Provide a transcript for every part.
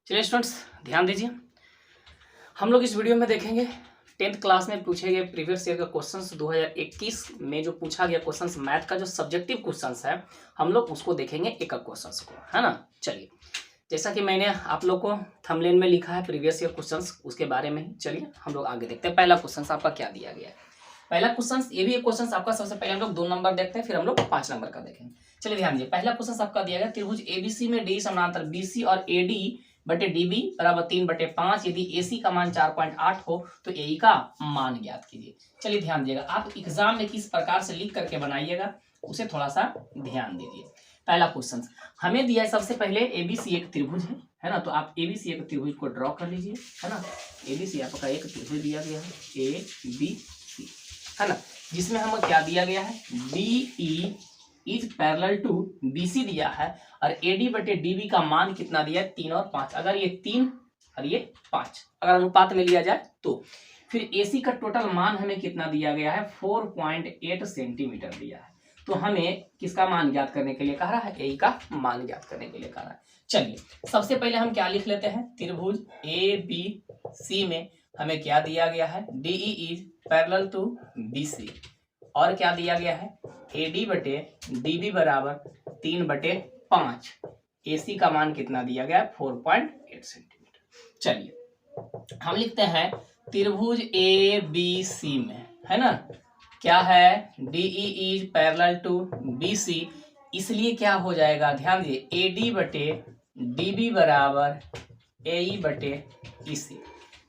चलिए स्टूडेंट्स, ध्यान दीजिए। हम लोग इस वीडियो में देखेंगे 10th क्लास में पूछे गए प्रीवियस ईयर का क्वेश्चंस 2021 में जो पूछा गया क्वेश्चंस मैथ का जो सब्जेक्टिव क्वेश्चंस है, हम लोग उसको देखेंगे एक एक क्वेश्चंस को, है ना। चलिए, जैसा कि मैंने आप लोग को थंबनेल में लिखा है प्रीवियस ईयर क्वेश्चंस, उसके बारे में ही चलिए हम लोग आगे देखते हैं। पहला क्वेश्चन आपका क्या दिया गया है। पहला क्वेश्चन, ये भी एक क्वेश्चन आपका, सबसे पहले हम लोग 2 नंबर देखते हैं, फिर हम लोग 5 नंबर का देखेंगे। चलिए ध्यान दीजिए, पहला क्वेश्चन आपका दिया गया त्रिभुज एबीसी में डी समानांतर बीसी और एडी बटे डीबी बराबर 3/5। यदि एसी का मान 4.8 हो तो एई का मान ज्ञात कीजिए। चलिए ध्यान दीजिएगा, आप एग्जाम में किस प्रकार से लिख करके बनाइएगा उसे थोड़ा सा ध्यान दीजिए। पहला क्वेश्चन हमें दिया है, सबसे पहले एबीसी एक त्रिभुज है ना, तो आप एबीसी एक त्रिभुज को ड्रॉ कर लीजिए, है ना। एबीसी आपका एक त्रिभुज दिया गया है ए बी सी, है ना, जिसमें हमें क्या दिया गया है, DE is parallel to BC दिया है और AD बटे DB का मान कितना दिया है, 3 और 5। अगर ये 3 और ये 5 अगर अनुपात में लिया जाए तो फिर AC का टोटल मान हमें कितना दिया गया है, 4.8 सेंटीमीटर दिया है। तो हमें किसका मान ज्ञात करने के लिए कह रहा है, ए का मान ज्ञात करने के लिए कह रहा है। चलिए सबसे पहले हम क्या लिख लेते हैं, त्रिभुज ABC में हमें क्या दिया गया है, DE is parallel to BC और क्या दिया गया है, AD बटे DB बराबर 3/5। AC का मान कितना दिया गया है, 4.8 सेंटीमीटर। चलिए हम लिखते हैं त्रिभुज ABC में, है ना, क्या है, DE is parallel to BC, इसलिए क्या हो जाएगा, ध्यान दीजिए, AD बटे DB बराबर AE बटे EC।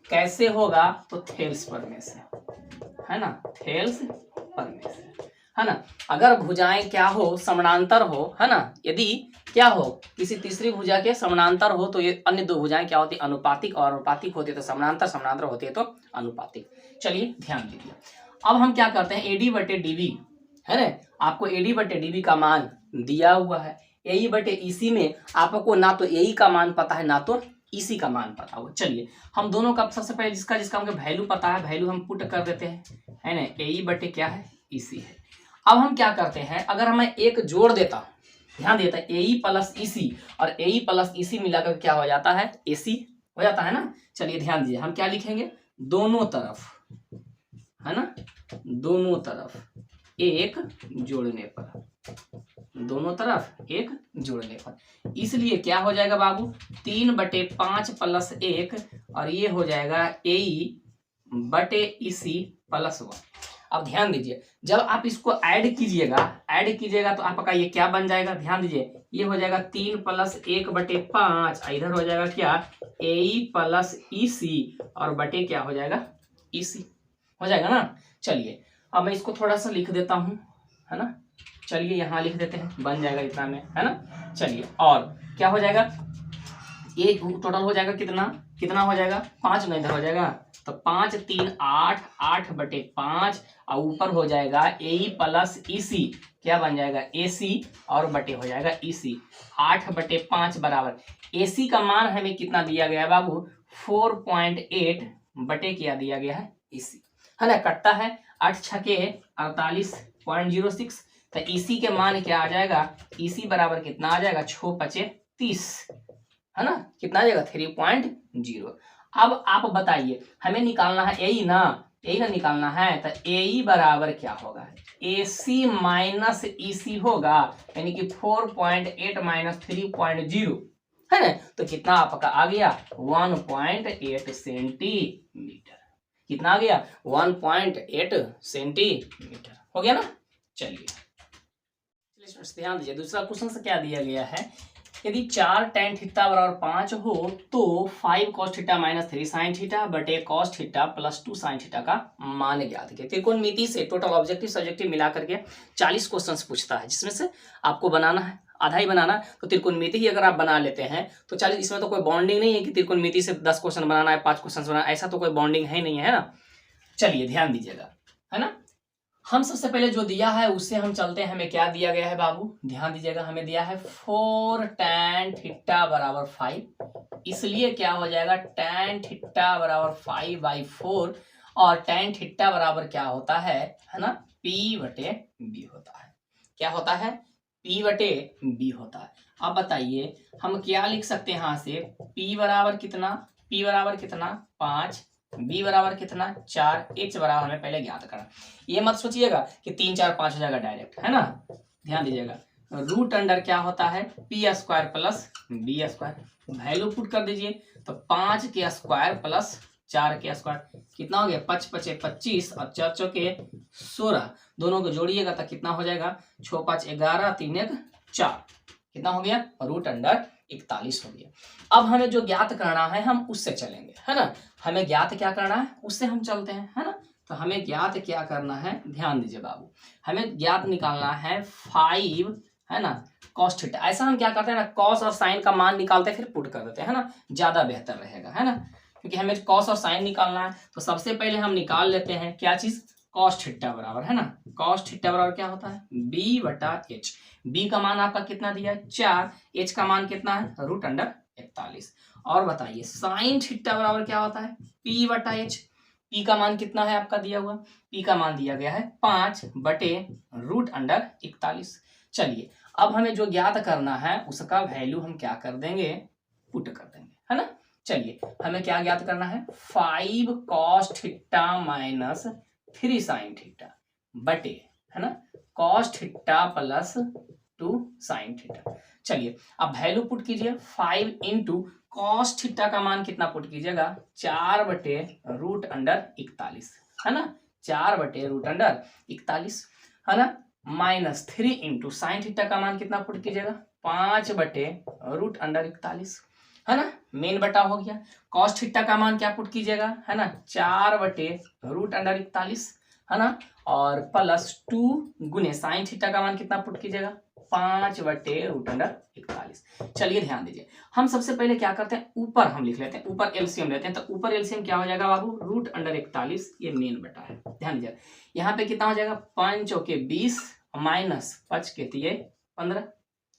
कैसे होगा, तो थेल्स प्रमेय से, है ना, थेल्स प्रमेय से, है ना। अगर भुजाएं क्या हो, समानांतर हो, है ना, यदि क्या हो, किसी तीसरी भुजा के समानांतर हो तो ये अन्य दो भुजाएं क्या होती है, अनुपातिक, और अनुपातिक होती है तो समानांतर, समानांतर होती है तो अनुपातिक। चलिए ध्यान दीजिए, अब हम क्या करते हैं, AD बटे DB, है ना, आपको AD बटे DB का मान दिया हुआ है, AE बटे EC में आपको ना तो AE का मान पता है ना तो EC का मान पता हो। चलिए हम दोनों का सबसे पहले जिसका जिसका हमको वैल्यू पता है, वैल्यू हम पुट कर देते हैं, है ना, AE बटे क्या है, EC है। अब हम क्या करते हैं, अगर मैं एक जोड़ देता हूं, ध्यान देता है, AE प्लस EC और AE प्लस EC मिलाकर क्या हो जाता है, AC हो जाता है ना। चलिए ध्यान दीजिए, हम क्या लिखेंगे, दोनों तरफ, है ना, दोनों तरफ एक जोड़ने पर, दोनों तरफ एक जोड़ने पर, इसलिए क्या हो जाएगा बाबू, 3/5 प्लस 1 और ये हो जाएगा AE बटे EC प्लस 1। अब ध्यान दीजिए, जब आप इसको ऐड कीजिएगा तो आपका ये क्या बन जाएगा, ध्यान दीजिए, ये हो जाएगा 3 प्लस 1/5, इधर हो जाएगा क्या, AE प्लस EC और बटे क्या हो जाएगा, EC हो जाएगा ना। चलिए अब मैं इसको थोड़ा सा लिख देता हूं, है ना, चलिए यहाँ लिख देते हैं, बन जाएगा इतना में, है ना। चलिए और क्या हो जाएगा, ये टोटल हो जाएगा कितना, कितना हो जाएगा, 5 नहीं, इधर हो जाएगा तो 5 3 8, 8/5 और ऊपर हो जाएगा AE प्लस EC, क्या बन जाएगा, AC और बटे हो जाएगा EC, 8/5 बराबर AC का मान हमें कितना दिया गया है बाबू, 4.8 बटे क्या दिया गया है, EC, है ना, कटता है 8 छके 48.06, तो EC के मान क्या आ जाएगा, EC बराबर कितना आ जाएगा, 6×5 = 30, है ना, कितना आ जाएगा, 3.0। अब आप बताइए, हमें निकालना है AE ना, AE ना निकालना है, तो AE बराबर क्या होगा, AC माइनस EC होगा, यानी कि 4.8 माइनस 3.0, है ना, तो कितना आपका आ गया, 1.8 सेंटीमीटर। कितना आ गया, 1.8 सेंटीमीटर हो गया ना। चलिए ध्यान दीजिए, दूसरा क्वेश्चन से क्या दिया गया है, यदि 4 tan थीटा बराबर 5 हो तो 5 cos theta minus 3 sin theta बटे cos theta plus 2 sin theta का मान ज्ञात कीजिए। त्रिकोणमिति से टोटल ऑब्जेक्टिव सब्जेक्टिव मिला करके 40 क्वेश्चंस पूछता है, जिसमें से आपको बनाना है आधा ही बनाना, तो त्रिकोणमिति ही अगर आप बना लेते हैं तो 40, इसमें तो कोई बॉन्डिंग नहीं है कि त्रिकोणमिति से 10 क्वेश्चन बनाना है, 5 क्वेश्चन बनाना, ऐसा तो कोई बॉन्डिंग है नहीं, है ना। चलिए ध्यान दीजिएगा, है ना, हम सबसे पहले जो दिया है उससे हम चलते हैं, हमें क्या दिया गया है बाबू, ध्यान दीजिएगा, हमें दिया है 4 tan थीटा बराबर 5, इसलिए क्या हो जाएगा, tan थीटा बराबर 5/4 और tan थीटा बराबर क्या होता है ना, P/B होता है, क्या होता है, P/B होता है। अब बताइए हम क्या लिख सकते हैं यहाँ से, P बराबर कितना, P बराबर कितना 5, B बराबर कितना 4, H बराबर हमें पहले ज्ञात करना। ये मत सोचिएगा कि 3 4 5 हो जाएगा डायरेक्ट, है ना, ध्यान दीजिएगा। रूट अंडर क्या होता है P square plus B square, value put कर दीजिए तो 5 के स्क्वायर प्लस 4 के स्क्वायर कितना हो गया, 5 5 25 और 4 चौके 16, दोनों को जोड़िएगा तो कितना हो जाएगा, 6 5 11 3 1 4, कितना हो गया, रूट अंडर 41 हो गया। अब हमें जो ज्ञात करना है हम उससे चलेंगे, है ना, हमें ज्ञात क्या करना है उससे हम चलते हैं, है ना। तो हमें ज्ञात क्या करना है, ध्यान दीजिए बाबू, हमें ज्ञात निकालना है 5, है ना, कॉस थीटा। ऐसा हम क्या करते हैं ना, कॉस और साइन का मान निकालते हैं फिर पुट कर देते हैं, है ना, ज्यादा बेहतर रहेगा, है ना, क्योंकि हमें कॉस और साइन निकालना है। तो सबसे पहले हम निकाल लेते हैं क्या चीज, कॉस थीटा बराबर, है ना, कॉस थीटा बराबर क्या होता है b बटा एच। b का मान आपका कितना दिया है 4, h का मान कितना है रूट अंडर 41। और बताइए साइन थीटा बराबर क्या होता है p बटा एच। p का मान कितना है आपका दिया हुआ, p का मान दिया गया है 5 बटे रूट अंडर 41। चलिए अब हमें जो ज्ञात करना है उसका वैल्यू हम क्या कर देंगे, पुट कर देंगे, है ना। चलिए हमें क्या ज्ञात करना है, 5 cos theta minus 3 sine theta बटे, है ना, cos theta plus 2 sine theta. चलिए अब वैल्यू पुट कीजिए, 5 इंटू कॉस थीटा का मान कितना पुट कीजिएगा 4 बटे रूट अंडर 41, है ना, 4 बटे रूट अंडर 41, है ना, माइनस 3 इंटू साइन थीटा का मान कितना पुट कीजिएगा 5 बटे रूट अंडर 41, है ना, मेन बटा हो गया। कॉस थीटा का मान क्या पुट कीजिएगा, है ना, 4 बटे रूट अंडर 41, है ना, और प्लस 2 गुने साइन थीटा का मान कितना पुट कीजिएगा 5 बटे रूट अंडर 41। चलिए ध्यान दीजिए, हम सबसे पहले क्या करते हैं, ऊपर हम लिख लेते हैं, ऊपर एलसीएम लेते हैं। तो ऊपर एलसीएम क्या हो जाएगा बाबू, रूट अंडर 41, ये मेन बटा है, ध्यान दीजिए। यहाँ पे कितना हो जाएगा 5 चौके 20 माइनस 5 के 15,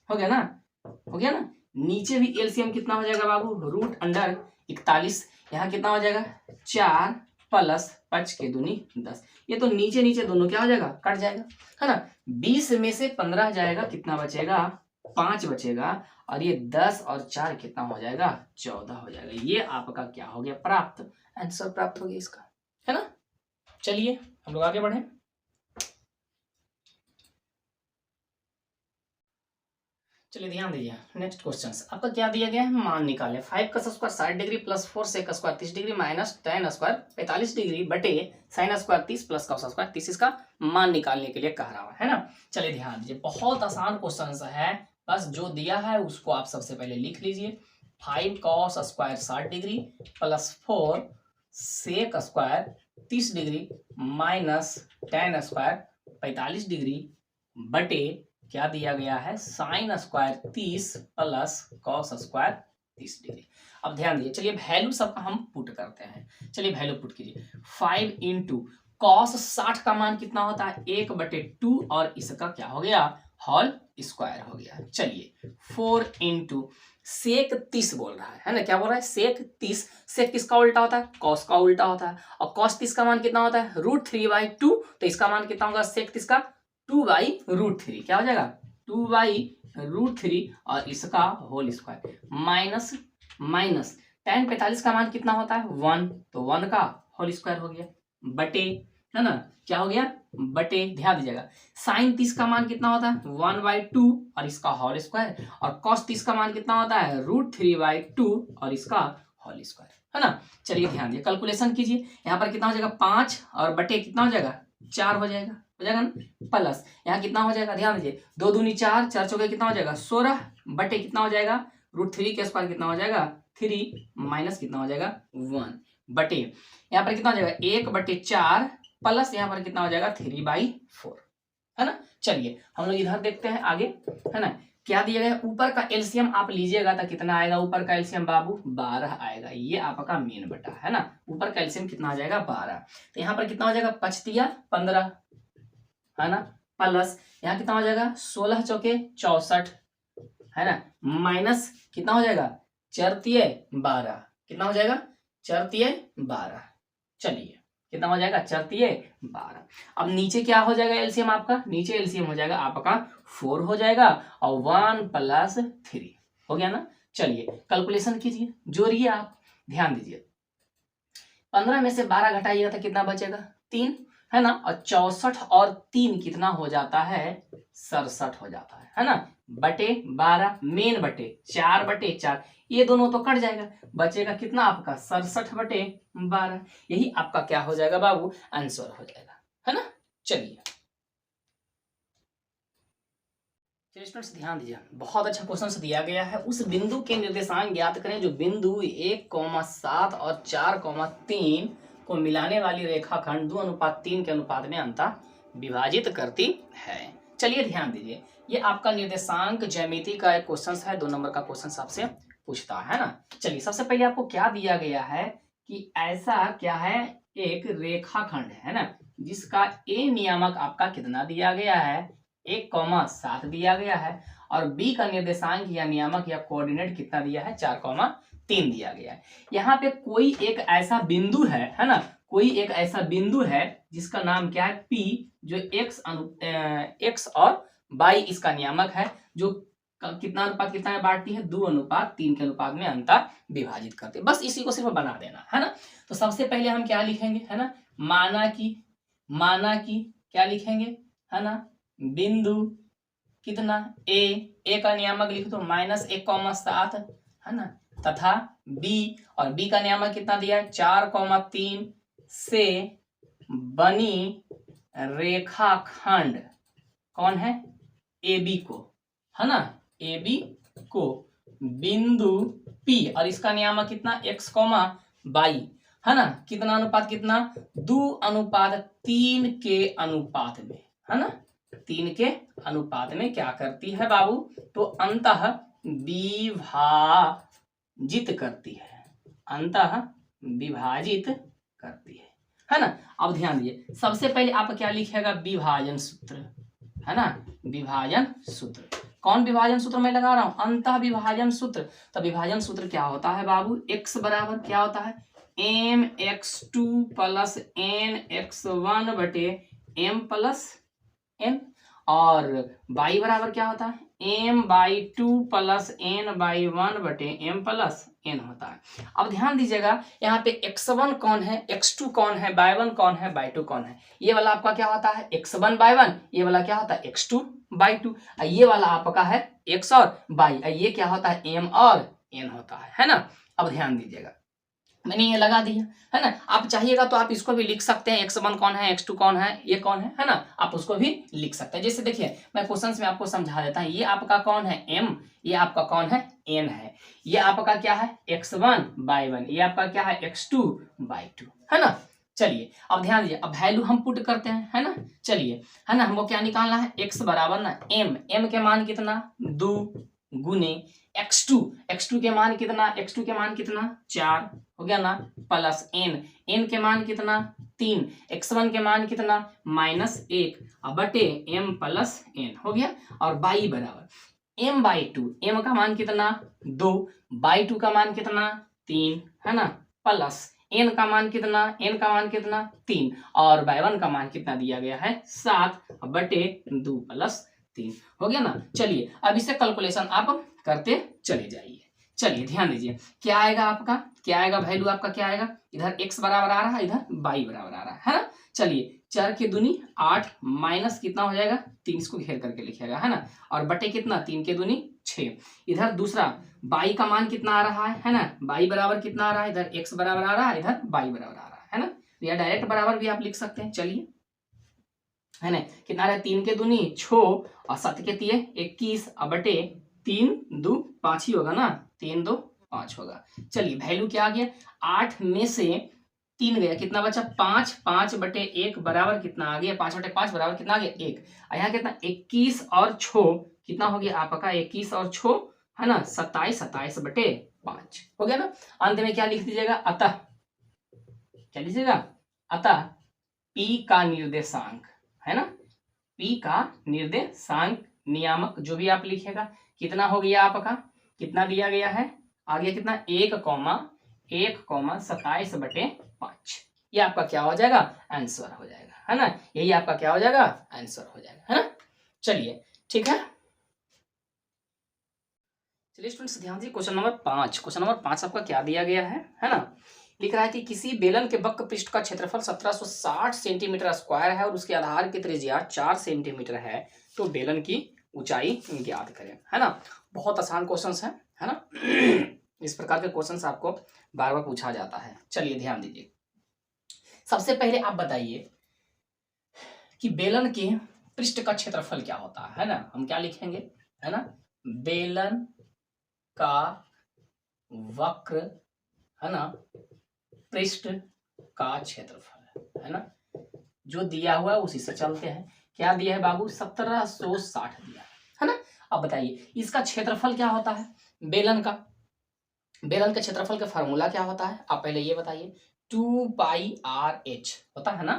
हो गया ना, हो गया ना। नीचे भी एलसीएम कितना हो जाएगा बाबू, रूट अंडर 41, यहाँ कितना हो जाएगा 4 प्लस 5 के दूनी 10, ये तो नीचे नीचे दोनों क्या हो जाएगा कट जाएगा, है ना। 20 में से 15 जाएगा, कितना बचेगा 5 बचेगा, और ये 10 और 4 कितना हो जाएगा 14 हो जाएगा। ये आपका क्या हो गया प्राप्त, आंसर प्राप्त हो गया इसका, है ना। चलिए हम लोग आगे बढ़े। चलिए ध्यान दीजिए, नेक्स्ट क्वेश्चन आपका क्या दिया गया है, मान निकालें 5 का square 60 degree plus 4 sec square 30 degree minus tan square 45 degree बटे sine square 30 plus cos square 30, इसका मान निकालने के लिए कह रहा है ना। चलिए ध्यान दीजिए, बहुत आसान क्वेश्चन है, बस जो दिया है उसको आप सबसे पहले लिख लीजिए। 5 cos square 60 degree plus 4 sec square 30 degree minus tan square 45 degree बटे क्या दिया गया है sine square 30 plus cos square 30 degree. अब ध्यान दीजिए, चलिए वैल्यू सबका हम पुट करते हैं। चलिए वैल्यू पुट कीजिए, 5 इंटू कॉस 60 का मान कितना होता है 1/2 और इसका क्या हो गया होल स्क्वायर हो गया। चलिए 4 इंटू सेक 30 बोल रहा है ना, क्या बोल रहा है सेक 30, सेक किसका उल्टा होता है कॉस का उल्टा होता है, और कॉस 30 का मान कितना होता है √3/2, तो इसका मान कितना होगा सेक 30 का 2/√3, क्या हो जाएगा 2/√3 और इसका whole square minus minus tan 45 का मान कितना होता है 1, तो 1 का होल स्क्वायर हो गया बटे, है ना, क्या हो गया बटे, ध्यान दीजिएगा साइन 30 का मान कितना होता है 1/2 और इसका होल स्क्वायर, और cos 30 का मान कितना होता है √3/2 और इसका होल स्क्वायर, है ना। चलिए ध्यान दीजिए, कैलकुलेशन कीजिए, यहाँ पर कितना हो जाएगा 5 और बटे कितना हो जाएगा 4 हो जाएगा ना, प्लस यहाँ कितना हो जाएगा ध्यान दीजिए 2 दूनी 4, 4 चौके कितना हो जाएगा 16 बटे कितना हो जाएगा √3 के स्क्वायर कितना हो जाएगा 3 माइनस कितना हो जाएगा 1 बटे यहाँ पर कितना हो जाएगा 1/4 प्लस यहाँ पर कितना हो जाएगा 3/4, है ना। चलिए हम लोग इधर देखते हैं आगे, है ना, क्या दिया गया ऊपर का एलसीएम आप लीजिएगा तो कितना आएगा, ऊपर का एलसीएम बाबू 12 आएगा, ये आपका मेन बटा है ना, ऊपर का एलसीएम कितना आ जाएगा 12, तो यहाँ पर कितना हो जाएगा 5 तिया 15, है ना, प्लस यहाँ कितना हो जाएगा 16 चौके 64, है ना, माइनस कितना हो जाएगा 4 तिये 12, कितना हो जाएगा 4 तिये 12। चलिए कितना हो जाएगा, 4×3 = 12। अब नीचे क्या हो जाएगा एलसीएम आपका, नीचे एलसीएम हो जाएगा आपका 4 हो जाएगा और 1 + 3 हो गया ना। चलिए कैलकुलेशन कीजिए, जोड़िए आप, ध्यान दीजिए। 15 में से 12 घटाइएगा तो कितना बचेगा, 3 है ना। और 64 और 3 कितना हो जाता है, 67 हो जाता है ना। बटे 12 मेन बटे 4/4, ये दोनों तो कट जाएगा, बचेगा कितना आपका 67/12। यही आपका क्या हो जाएगा बाबू, आंसर हो जाएगा, है ना। चलिए स्टूडेंट्स ध्यान दीजिए, बहुत अच्छा क्वेश्चन दिया गया है। उस बिंदु के निर्देशांक ज्ञात करें जो बिंदु 1,7 और 4,3 को मिलाने वाली रेखाखंड 2:3 के अनुपात में अंतः विभाजित करती है। चलिए ध्यान दीजिए, ये आपका निर्देशांक ज्यामिति का एक क्वेश्चन है, 2 नंबर का क्वेश्चन आपसे पूछता है ना। चलिए सबसे पहले आपको क्या दिया गया है कि ऐसा क्या है, एक रेखाखंड है ना, जिसका ए नियामक आपका कितना दिया गया है, 1,7 दिया गया है, और बी का निर्देशांक या नियामक या कोऑर्डिनेट कितना दिया है, 4,3 दिया गया है। यहाँ पे कोई एक ऐसा बिंदु है ना, कोई एक ऐसा बिंदु है जिसका नाम क्या है, पी, जो एक्स और वाई इसका नियामक है, जो कितना अनुपात कितना में बांटती है, 2:3 के अनुपात में अंतः विभाजित करते, बस इसी को सिर्फ बना देना है ना। तो सबसे पहले हम क्या लिखेंगे, है ना, माना की क्या लिखेंगे, है ना, बिंदु कितना ए का नियामक लिख दो -1,7 है ना, तथा बी, और बी का नियामक कितना दिया है, 4,3 से बनी रेखाखंड कौन है, ए बी को, है ना, ए बी को बिंदु पी, और इसका नियामक कितना, x, y है ना, कितना अनुपात कितना, 2:3 के अनुपात में, है ना, 3 के अनुपात में क्या करती है बाबू, तो अंतः विभाजित करती है, अंतः विभाजित करती है ना। अब ध्यान दीजिए, सबसे पहले आप क्या लिखेगा, विभाजन सूत्र, है ना, विभाजन सूत्र। कौन विभाजन सूत्र मैं लगा रहा हूं, अंतः विभाजन सूत्र। तो विभाजन सूत्र क्या होता है बाबू, x बराबर क्या होता है, mx2 + nx1 बटे m + n, और y बराबर क्या होता है, m/2 + n/1 बटे m + n होता है। अब ध्यान दीजिएगा, यहाँ पे x1 कौन है, x2 कौन है, y1 कौन है, y2 कौन है। ये वाला आपका क्या होता है, x1/1, ये वाला क्या होता है, x2/2, ये वाला आपका है x और y, ये क्या होता है, m और n होता है ना। अब ध्यान दीजिएगा, मैंने ये लगा दिया, है ना। आप चाहिएगा तो आप इसको भी लिख सकते हैं, x1 कौन है, x2 कौन है, ये कौन है ना, आप उसको भी लिख सकते हैं। जैसे देखिए मैं क्वेश्चंस में आपको समझा देता हूं, ये आपका कौन है, m, ये आपका कौन है, n है, ये आपका क्या है, x1/1, ये आपका क्या है, x2/2, है ना। चलिए अब ध्यान दीजिए, अब वैल्यू हम पुट करते हैं, है ना। चलिए, है ना, हमको क्या निकालना है, x बराबर ना m के मान कितना, 2 गुने x2 के मान कितना, x2 के मान कितना, 4 हो गया ना, प्लस n के मान कितना, 3, x1 के मान कितना, -1 बटे m + n हो गया, और y बराबर m/2, m का मान कितना, 2, y2 का मान कितना, 3, है ना, प्लस n का मान कितना, 3, और y1 का मान कितना दिया गया है, 7 बटे 2 + 3 हो गया ना। चलिए अब इसे कैलकुलेशन आप करते चले जाइए। चलिए ध्यान दीजिए, क्या आएगा आपका, क्या आएगा, वैल्यू आपका क्या आएगा, इधर x बराबर आ रहा है, इधर y बराबर आ रहा है ना। चलिए 4 के दूनी 8 माइनस कितना हो जाएगा, 3, इसको घेर करके लिखिएगा, है ना, और बटे कितना, 3 के दूनी 6। इधर दूसरा y का मान कितना आ रहा है ना, y बराबर कितना आ रहा है, इधर x बराबर आ रहा है, इधर y बराबर आ रहा है ना, या डायरेक्ट बराबर भी आप लिख सकते हैं। चलिए, है ना, कितना रहा, 3 के दूनी 6 और 7 के 3 21 बटे 3 2 5 ही होगा ना, 3 2 5 होगा। चलिए वैल्यू क्या आ गया, 8 में से 3 गया, कितना बचा, 5, 5 बटे 1 बराबर कितना आ गया, 5 बटे 5 बराबर कितना आ गया, 1, यहाँ कितना, 21 और 6 कितना हो गया आपका, 21 और 6 है ना, 27, 27 बटे 5 हो गया ना। अंत में क्या लिख दीजिएगा, अतः, क्या लीजिएगा, अतः P का निर्देशांक, है ना, P का निर्देशांक नियामक जो भी आप लिखेगा कितना हो गया आपका, कितना दिया गया है, आ गया कितना, 1, 27/5 ये आपका क्या हो जाएगा, आंसर हो जाएगा, है ना। यही आपका क्या हो जाएगा, आंसर हो जाएगा, है ना। चलिए ठीक है, चलिए स्टूडेंट्स ध्यान दीजिए। क्वेश्चन नंबर 5, क्वेश्चन नंबर 5 आपका क्या दिया गया है ना। लिख रहा है कि किसी बेलन के वक्र पृष्ठ का क्षेत्रफल 1760 सेंटीमीटर स्क्वायर है और उसके आधार की त्रिज्या 4 सेंटीमीटर है, तो बेलन की ऊंचाई ज्ञात करें, है ना। बहुत आसान क्वेश्चन है ना। इस प्रकार के क्वेश्चन आपको बार बार पूछा जाता है। चलिए ध्यान दीजिए, सबसे पहले आप बताइए कि बेलन के पृष्ठ का क्षेत्रफल क्या होता है ना। हम क्या लिखेंगे, है ना, बेलन का वक्र, है ना, पृष्ठ का क्षेत्रफल, है ना। जो दिया हुआ है उसी से चलते हैं। क्या दिया है बाबू, 1760 दिया है ना। अब बताइए इसका क्षेत्रफल क्या होता है बेलन का। बेलन के क्षेत्रफल का फार्मूला क्या होता है, आप पहले ये बताइए। 2πr(h) होता है ना।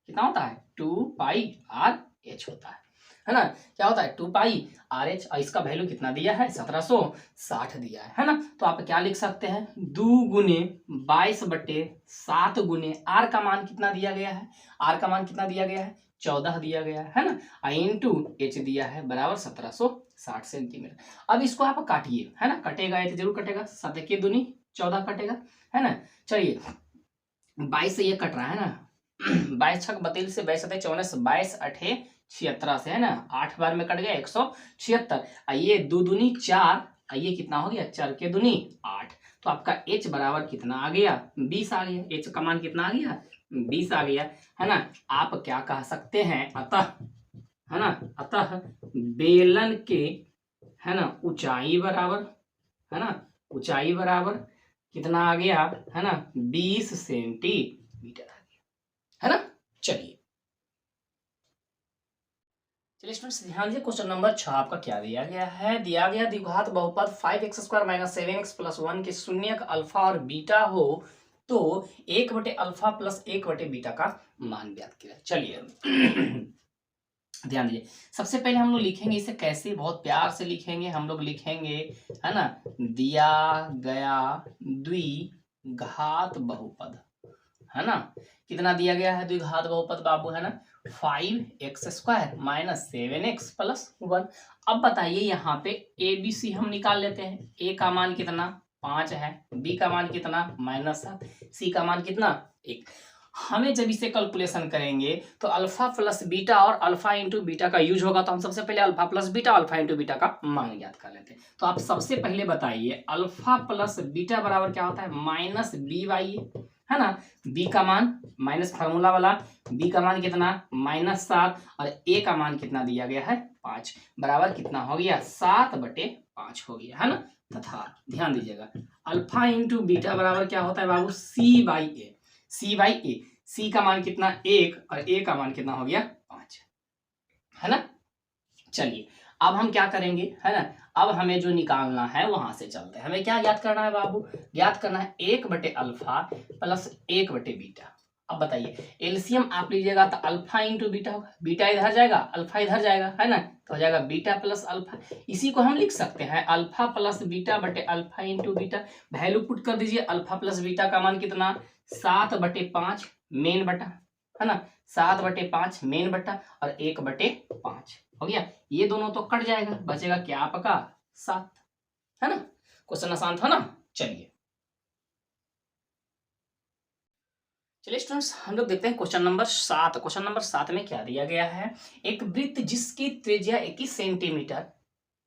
कितना होता है, 2πr(h) होता है ना। क्या होता है 2πr(h) और इसका वैल्यू कितना दिया है, 1760 दिया है ना। तो आप क्या लिख सकते हैं, 2 गुने 22/7 गुने आर का मान कितना दिया गया है, आर का मान कितना दिया गया है, 14 दिया गया है ना, इंटू एच दिया है बराबर 1760 सेंटीमीटर। अब इसको आप काटिए, है ना, कटेगा ये तो जरूर कटेगा, 7 के दूनी 14 कटेगा, है ना। चलिए 22 से ये कट रहा है ना, 22 छक 32 से 22 सतह 24, 22 8 76 से, है ना, 8 बार में कट गया 176। ये 2 दूनी 4, ये कितना हो गया, 4 के दूनी 8। तो आपका h बराबर कितना आ गया, 20 आ गया। h का मान कितना आ गया, 20 आ गया, है ना। आप क्या कह सकते हैं, अतः, है ना, अतः बेलन के, है ना, ऊंचाई बराबर, है ना, ऊंचाई बराबर कितना आ गया, है ना, 20 सेंटीमीटर आ गया, है ना। चलिए चलिए स्टूडेंट्स ध्यान दीजिए, क्वेश्चन नंबर 6 आपका क्या दिया गया है। दिया गया द्विघात बहुपद 5x² - 7x+1 के शून्यक अल्फा और बीटा हो तो 1/अल्फा प्लस 1/बीटा का मान ज्ञात किया। चलिए ध्यान दीजिए, सबसे पहले हम लोग लिखेंगे इसे कैसे, बहुत प्यार से लिखेंगे हम लोग, लिखेंगे, है ना, दिया गया द्विघात बहुपद, है ना। कितना दिया गया है द्विघात बहुपद बाबू, है ना, 5x² - 7x+1। अब बताइए यहाँ पे ए बी सी हम निकाल लेते हैं। ए का मान कितना, 5 है, बी का मान कितना, -7, सी का मान कितना, 1। हमें जब इसे कैलकुलेशन करेंगे तो अल्फा प्लस बीटा और अल्फा इंटू बीटा का यूज होगा, तो हम सबसे पहले alpha plus beta alpha into beta का मान ज्ञात कर लेते हैं। तो आप सबसे पहले बताइए अल्फा प्लस बीटा बराबर क्या होता है, -b/a, है ना। b का मान माइनस फार्मूला वाला, b का मान कितना, -7 और a का मान कितना दिया गया है, 5, बराबर कितना हो गया, 7/5 हो गया, है ना। तथा ध्यान दीजिएगा अल्फा इंटू बीटा बराबर क्या होता है बाबू, c/a, c/a, c का मान कितना, 1 और a का मान कितना हो गया, 5, है ना। चलिए अब हम क्या करेंगे, है ना, अब हमें जो निकालना है वहां से चलते हैं। हमें क्या ज्ञात करना है बाबू, ज्ञात करना है 1/अल्फा प्लस 1/बीटा। अब बताइए एलसीएम आप लीजिएगा तो अल्फा इंटू बीटा होगा, बीटा इधर जाएगा अल्फा इधर जाएगा, है ना, तो हो जाएगा बीटा प्लस अल्फा। इसी को हम लिख सकते हैं अल्फा प्लस बीटा बटे alpha into beta. Value put कर दीजिए, अल्फा प्लस बीटा का मान कितना, 7/5 मेन बटा, है ना, 7/5 मेन बटा और 1/5 हो गया। ये दोनों तो कट जाएगा, बचेगा क्या आपका, 7, है ना। क्वेश्चन आसान था ना। चलिए चलिए स्टूडेंट्स हम लोग देखते हैं क्वेश्चन नंबर 7। क्वेश्चन नंबर 7 में क्या दिया गया है, एक वृत्त जिसकी त्रिज्या 21 सेंटीमीटर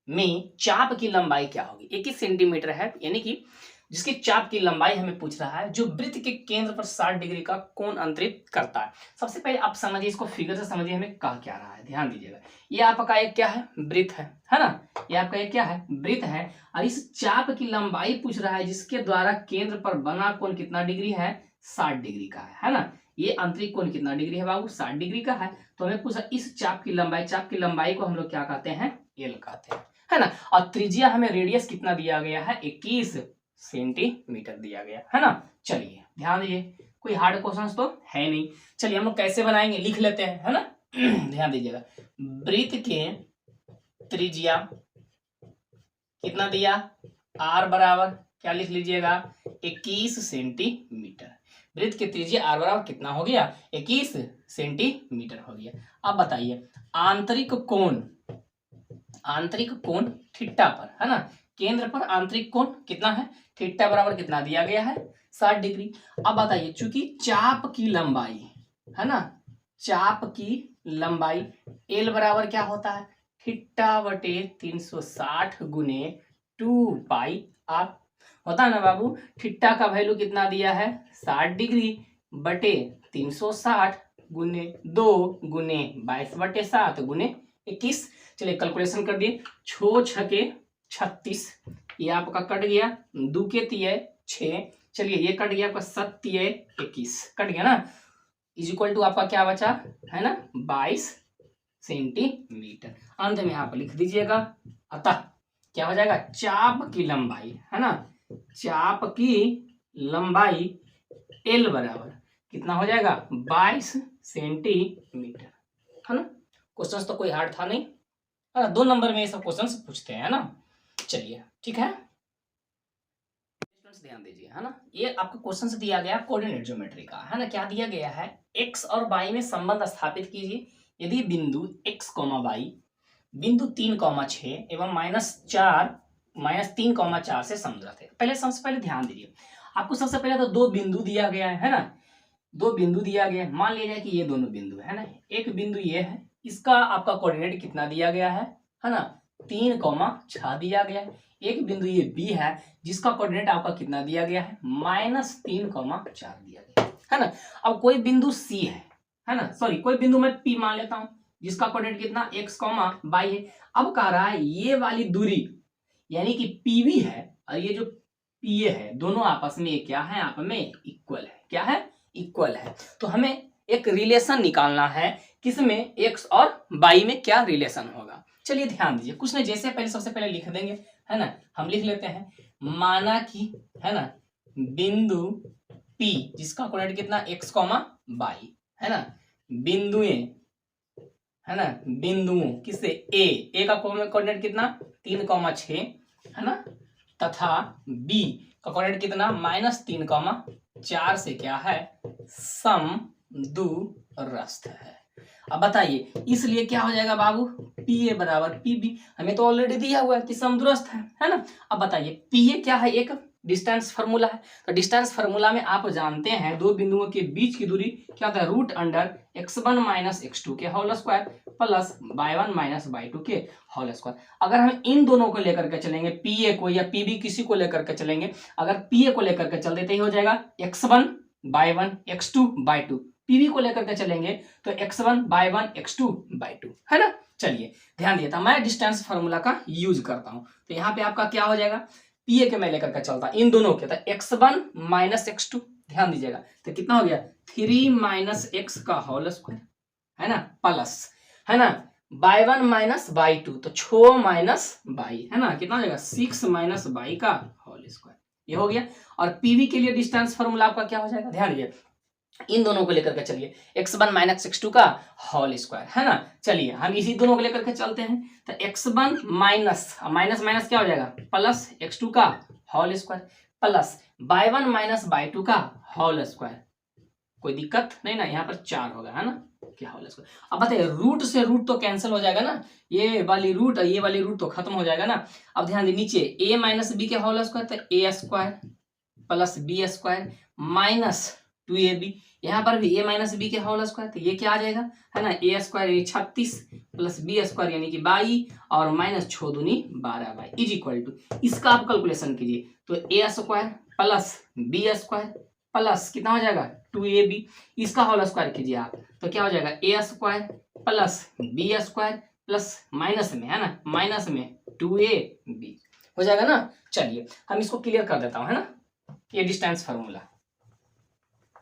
में चाप की लंबाई क्या होगी। 21 सेंटीमीटर है, यानी कि जिसकी चाप की लंबाई हमें पूछ रहा है, जो वृत्त के केंद्र पर 60 डिग्री का कोण अंतरित करता है। सबसे पहले आप समझिए, इसको फिगर से समझिए हमें कह क्या रहा है। ध्यान दीजिएगा, ये आपका एक क्या है, वृत्त है ना, ये आपका एक क्या है, वृत्त है, और इस चाप की लंबाई पूछ रहा है जिसके द्वारा केंद्र पर बना कोण कितना डिग्री है, 60 डिग्री का है ना। ये आंतरिक कोण कितना डिग्री है बाबू, 60 डिग्री का है। तो हमें पूछा इस चाप की लंबाई, चाप की लंबाई को हम लोग क्या कहते हैं, एल कहते हैं, है ना। और त्रिज्या हमें रेडियस कितना दिया गया है, 21 सेंटीमीटर दिया गया है ना। चलिए ध्यान दीजिए, कोई हार्ड क्वेश्चन तो है नहीं। चलिए हम लोग कैसे बनाएंगे, लिख लेते हैं, है ना। ध्यान दीजिएगा, वृत्त के त्रिज्या कितना दिया, आर बराबर क्या लिख लीजिएगा, 21 सेंटीमीटर। वृत्त की त्रिज्या r बराबर कितना हो गया, 21 सेंटीमीटर हो गया। अब बताइए आंतरिक कोण थीटा पर, है ना, केंद्र पर आंतरिक कोण कितना है, थीटा बराबर कितना दिया गया है, 60 डिग्री। अब बताइए चूंकि चाप की लंबाई, है ना, चाप की लंबाई L बराबर क्या होता है, थीटा बटे 360 गुने 2 पाई r होता है ना बाबू। थीटा का वैल्यू कितना दिया है, 60 डिग्री बटे 360 गुने 2 गुने 22 बटे 7 गुने 21। चलिए कैलकुलेशन कर दिए, 6 छके 36, ये आपका कट गया, 2 के तिये 6, चलिए ये कट गया आपका 7 तिये 21, कट गया ना, इज इक्वल टू आपका क्या बचा, है ना, 22 सेंटीमीटर। अंत में यहाँ पर लिख दीजिएगा, अतः क्या हो जाएगा, चाप की लंबाई, है ना, चाप की लंबाई L बराबर कितना हो जाएगा, 22 सेंटीमीटर, है ना। क्वेश्चन तो कोई हार्ड था नहीं, है ना, 2 नंबर में ये सब क्वेश्चन पूछते हैं, है ना। चलिए ठीक है, ध्यान दीजिए, है ना, ये आपको क्वेश्चन से दिया गया कोऑर्डिनेट ज्योमेट्री का, है ना। क्या दिया गया है, x और y में संबंध स्थापित कीजिए यदि बिंदु x, y बिंदु 3,6 एवं -3,4 से समृद्ध है। पहले सबसे पहले ध्यान दीजिए, आपको सबसे पहले तो 2 बिंदु दिया गया है ना, 2 बिंदु दिया गया है, मान लिया जाए कि ये दोनों बिंदु है ना, एक बिंदु ये है, इसका आपका कोऑर्डिनेट कितना दिया गया है ना, 3,6 दिया गया है। एक बिंदु ये B है जिसका कोऑर्डिनेट आपका कितना दिया गया है, -3,4 दिया गया है ना। अब कोई बिंदु C है ना, सॉरी कोई बिंदु मैं P मान लेता हूं जिसका कोऑर्डिनेट कितना x, y है। अब कह रहा है ये वाली दूरी यानी कि PV है और ये जो PA है, दोनों आपस में क्या है, आप में इक्वल है, क्या है, इक्वल है। तो हमें एक रिलेशन निकालना है, किसमें, x और y में क्या रिलेशन होगा। चलिए ध्यान दीजिए, कुछ नहीं, जैसे पहले सबसे पहले लिख देंगे, है ना, हम लिख लेते हैं, माना कि, है ना, बिंदु P जिसका कोऑर्डिनेट कितना x, y है ना, बिंदुएं, है ना, बिंदुओं किससे, A का कोऑर्डिनेट कितना 3,6 है ना, तथा B का कोऑर्डिनेट कितना -3,4 से क्या है, समदूरस्थ है। अब बताइए इसलिए क्या हो जाएगा बाबू, PA बराबर PB, हमें तो ऑलरेडी दिया हुआ है कि समदूरस्थ है ना। अब बताइए PA क्या है, एक डिस्टेंस फार्मूला है, तो डिस्टेंस फार्मूला में आप जानते हैं 2 बिंदुओं के बीच की दूरी क्या होता है, √(x1 - x2) के whole square plus y1 - y2 के होल स्क्वायर। अगर हम इन दोनों को लेकर के चलेंगे, PA को या PB किसी को लेकर के चलेंगे, अगर PA को लेकर के चल देते ही हो जाएगा x1 y1 x2 y2, PB को लेकर के चलेंगे तो x1 y1 x2 y2, है ना। चलिए ध्यान दिए, मैं डिस्टेंस फार्मूला का यूज करता हूं, तो यहाँ पे आपका क्या हो जाएगा, PA के मैं लेकर के चलता इन दोनों के, तो x1 - x2, ध्यान दीजिएगा, तो कितना हो गया 3 - x का होल स्क्वायर, है ना, प्लस, है ना, y1 - y2 तो 6 - y, है ना, कितना हो जाएगा 6 - y का होल स्क्वायर, ये हो गया। और PV के लिए डिस्टेंस फार्मूला आपका क्या हो जाएगा, ध्यान दीजिए, इन दोनों को लेकर के चलिए, x1 - x2 का होल स्क्वायर, है ना। चलिए हम इसी दोनों को लेकर के चलते हैं, तो x1 माइनस माइनस क्या हो जाएगा, प्लस x2 का whole square plus y1 - y2 का होल स्क्वायर, कोई दिक्कत नहीं ना, यहाँ पर 4 होगा, है ना, क्या होल स्क्वायर। अब बताइए रूट से रूट तो कैंसिल हो जाएगा ना, ये वाली रूट और ये वाली रूट तो खत्म हो जाएगा ना। अब ध्यान दीजिए नीचे a - b के होल स्क्वायर, तो a square plus b square minus 2ab, यहाँ पर भी a - b के होल स्क्वायर, तो ये क्या आ जाएगा, है ना, a स्क्वायर यानी 36 प्लस b स्क्वायर यानी कि 22 और माइनस 6 दूनी 12y इज इक्वल टू, इसका आप कैलकुलेशन कीजिए, तो a square plus b square plus कितना हो जाएगा 2ab, इसका होल स्क्वायर कीजिए आप, तो क्या हो जाएगा a square plus b square plus minus में, है ना, माइनस में 2ab हो जाएगा ना। चलिए हम इसको क्लियर कर देता हूँ, है ना, ये डिस्टेंस फार्मूला।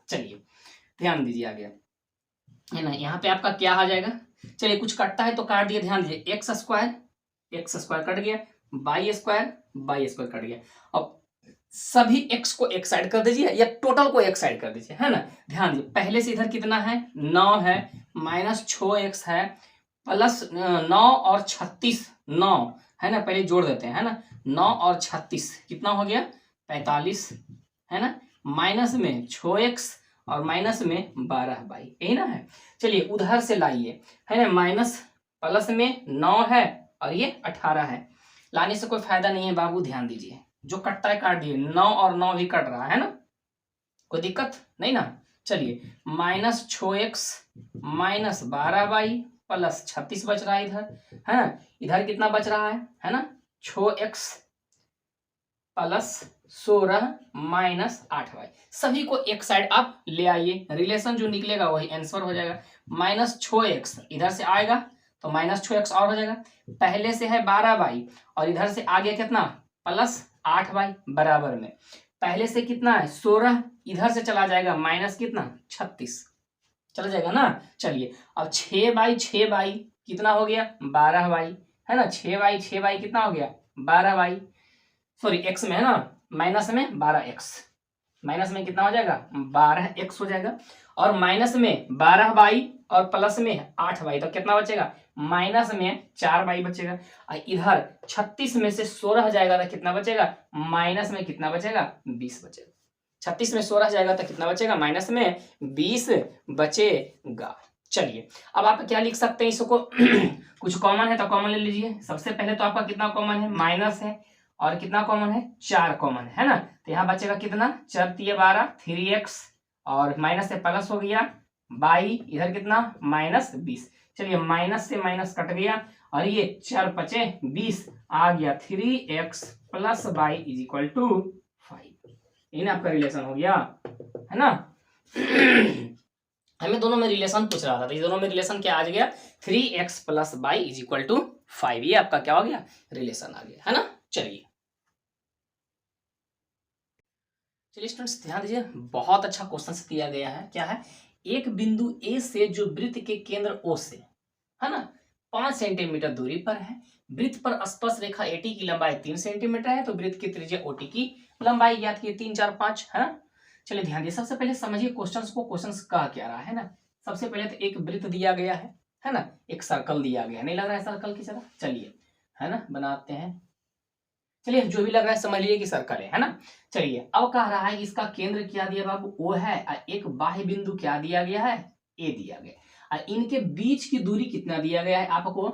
चलिए ध्यान दीजिए आगे, है ना, यहाँ पे आपका क्या आ जाएगा, चलिए कुछ कटता है तो काट दिए, ध्यान दीजिए एक्स स्क्वायर कट गया, वाई स्क्वायर कट गया। अब सभी एक्स को एक साइड कर दीजिए या टोटल को एक साइड कर दीजिए, है ना। ध्यान दीजिए पहले से इधर कितना है 9 है, माइनस 6x है, प्लस 9 और 36 9, है ना, पहले जोड़ देते हैं, है ना, 9 और 36 कितना हो गया 45, है ना, माइनस में 6x और माइनस में 12/, यही ना है। चलिए उधर से लाइए, है ना, माइनस प्लस में 9 है और ये 18 है। लाने से कोई फायदा नहीं है बाबू, ध्यान दीजिए, जो कटता है काट दिए, 9 और 9 भी कट रहा है ना, कोई दिक्कत नहीं ना। चलिए -6x माइनस 12/, प्लस 36 बच रहा है इधर, है ना। इधर कितना बच रहा है ना, 6x प्लस 16 माइनस 8y। सभी को एक साइड आप ले आइए, रिलेशन जो निकलेगा वही आंसर हो जाएगा। -6x इधर से आएगा तो -6x और हो जाएगा, पहले से है 12y और इधर से आगे कितना प्लस 8y बराबर में, पहले से कितना है 16, इधर से चला जाएगा माइनस कितना 36 चला जाएगा ना। चलिए अब 6/6 कितना हो गया 12y, है ना, 6/6 कितना हो गया 12y, सॉरी एक्स में है ना, माइनस में 12x, माइनस में कितना हो जाएगा 12x हो जाएगा, और माइनस में 12y और प्लस में 8y, तो कितना बचेगा माइनस में 4y बचेगा। और इधर 36 में से 16 जाएगा तो कितना बचेगा, माइनस में कितना बचेगा 20 बचेगा। 36 में 16 जाएगा तो कितना बचेगा, माइनस में 20 बचेगा। चलिए अब आप क्या लिख सकते हैं इसको कुछ कॉमन है तो कॉमन ले लीजिए। सबसे पहले तो आपका कितना कॉमन है, माइनस है, और कितना कॉमन है 4 कॉमन है ना, तो यहाँ बचेगा कितना 4 × 12 3x, और माइनस से प्लस हो गया बाई, इधर कितना -20। चलिए माइनस से माइनस कट गया और ये 4 × 5 = 20 आ गया 3x + y = 5। ये ना आपका रिलेशन हो गया, है ना हमें दोनों में रिलेशन पूछ रहा था, तो ये दोनों में रिलेशन क्या आ गया 3x + y = 5। ये आपका क्या हो गया रिलेशन आ गया, है ना। चलिए स्टूडेंट्स ध्यान दीजिए, बहुत अच्छा क्वेश्चन दिया गया है। क्या है, एक बिंदु ए से जो वृत्त के केंद्र ओ से, है ना, 5 सेंटीमीटर दूरी पर है, वृत्त पर स्पर्श रेखा एटी की लंबाई 3 सेंटीमीटर है, तो वृत्त की त्रिज्या ओटी की लंबाई ज्ञात की 3 4 5, है ना। चलिए ध्यान दिए, सबसे पहले समझिए क्वेश्चंस को, क्वेश्चंस कह क्या रहा है ना। सबसे पहले तो एक वृत्त दिया गया है ना, एक सर्कल दिया गया है, नहीं लग रहा है सर्कल की तरह, चलिए है ना बनाते हैं। चलिए जो भी लग रहा है समझ लीजिए कि सर्कल है ना। चलिए अब कह रहा है इसका केंद्र क्या दिया बाबू ओ है, एक बाह्य बिंदु क्या दिया गया है ए दिया गया, और इनके बीच की दूरी कितना दिया गया है आपको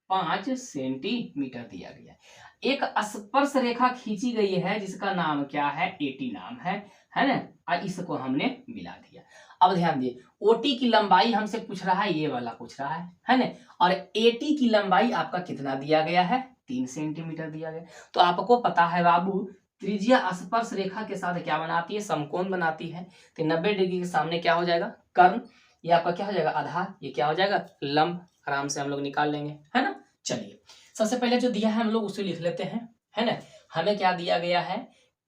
5 सेंटीमीटर दिया गया है। एक स्पर्श रेखा खींची गई है जिसका नाम क्या है एटी नाम है ना, और इसको हमने मिला दिया। अब ध्यान दिए ओटी की लंबाई हमसे पूछ रहा है, ये वाला पूछ रहा है ना, और एटी की लंबाई आपका कितना दिया गया है 3 सेंटीमीटर दिया गया। तो आपको पता है बाबू त्रिज्या स्पर्श रेखा के साथ क्या बनाती है समकोण बनाती है, तो 90 डिग्री के सामने क्या हो जाएगा कर्ण, ये आपका क्या हो जाएगा आधार, ये क्या हो जाएगा लंब, आराम से हम लोग निकाल लेंगे, है ना। चलिए सबसे पहले जो दिया है हम लोग उसे लिख लेते हैं, है ना। हमें क्या दिया गया है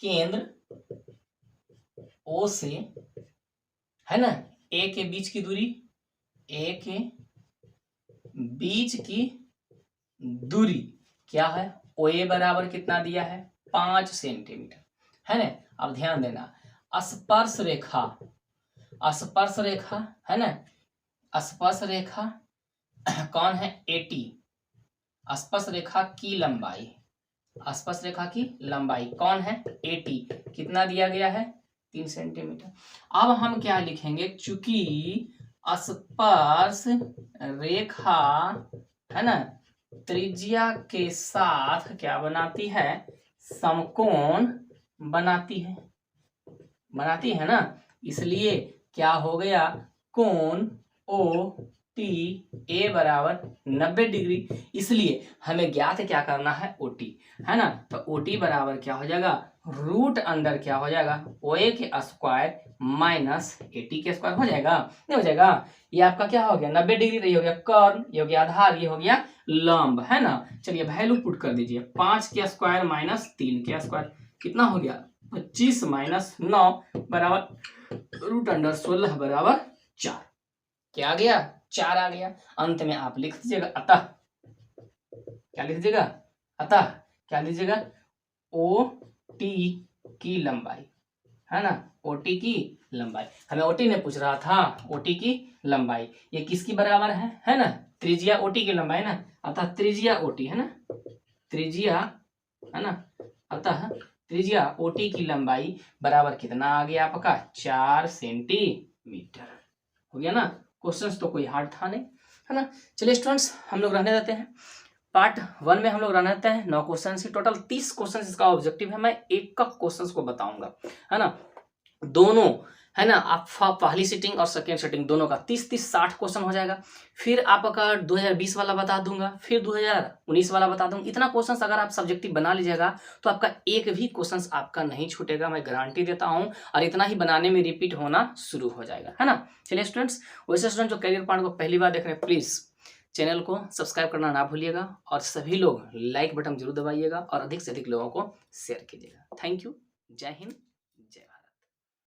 केंद्र ओ से, है ना, ए के बीच की दूरी, ए के बीच की दूरी क्या है ओ ए बराबर कितना दिया है 5 सेंटीमीटर, है ना। अब ध्यान देना स्पर्श रेखा, स्पर्श रेखा है ना, स्पर्श रेखा कौन है एटी, स्पर्श रेखा की लंबाई, स्पर्श रेखा की लंबाई कौन है एटी, कितना दिया गया है 3 सेंटीमीटर। अब हम क्या लिखेंगे, चूंकि स्पर्श रेखा है ना त्रिज्या के साथ क्या बनाती है समकोण बनाती है ना, इसलिए क्या हो गया कोण ओ टी ए बराबर 90 डिग्री। इसलिए हमें ज्ञात क्या करना है ओटी, है ना, तो ओटी बराबर क्या हो जाएगा √अंडर क्या हो जाएगा ओ ए के स्क्वायर माइनस एटी के स्क्वायर हो जाएगा, नहीं हो जाएगा। ये आपका क्या हो गया 90 डिग्री, तो ये हो गया कर्ण, ये हो गया आधार, ये हो गया लंब, है ना। चलिए वैल्यू पुट कर दीजिए 5 के स्क्वायर माइनस 3 के स्क्वायर कितना हो गया 25 माइनस 9 बराबर √16 बराबर 4, क्या आ गया 4 आ गया। अंत में आप लिख दीजिएगा अतः, क्या लिख दीजिएगा अतः क्या लीजिएगा ओ टी की लंबाई, है ना, ओटी की लंबाई, हमें ओटी ने पूछ रहा था ओटी की लंबाई, ये किसकी बराबर है ना त्रिज्या ओटी की लंबाई ना, अतः त्रिज्या ओटी, है ना त्रिज्या, है ना, अतः त्रिज्या ओटी की लंबाई बराबर कितना आ गया आपका 4 सेंटीमीटर, मीटर। हो गया ना, क्वेश्चंस तो कोई हार्ड था नहीं, है ना। चलिए स्टूडेंट्स, हम लोग रहने देते हैं। पार्ट 1 में हम लोग रहने देते हैं 9 क्वेश्चन ही, टोटल 30 क्वेश्चन इसका ऑब्जेक्टिव है। मैं एक का क्वेश्चंस को बताऊंगा, है ना। दोनों, है ना, आप पहली सीटिंग और सेकेंड सीटिंग दोनों का 30-30 60 क्वेश्चन हो जाएगा। फिर आपका 2020 वाला बता दूंगा, फिर 2019 वाला बता दूंगा। इतना क्वेश्चंस अगर आप सब्जेक्टिव बना लीजिएगा तो आपका एक भी क्वेश्चंस आपका नहीं छूटेगा, मैं गारंटी देता हूं। और इतना ही बनाने में रिपीट होना शुरू हो जाएगा, है ना। चलिए स्टूडेंट्स, वैसे स्टूडेंट जो करियर पॉइंट को पहली बार देख रहे हैं, प्लीज चैनल को सब्सक्राइब करना ना भूलिएगा, और सभी लोग लाइक बटन जरूर दबाइएगा और अधिक से अधिक लोगों को शेयर कीजिएगा। Thank you. जय हिंद।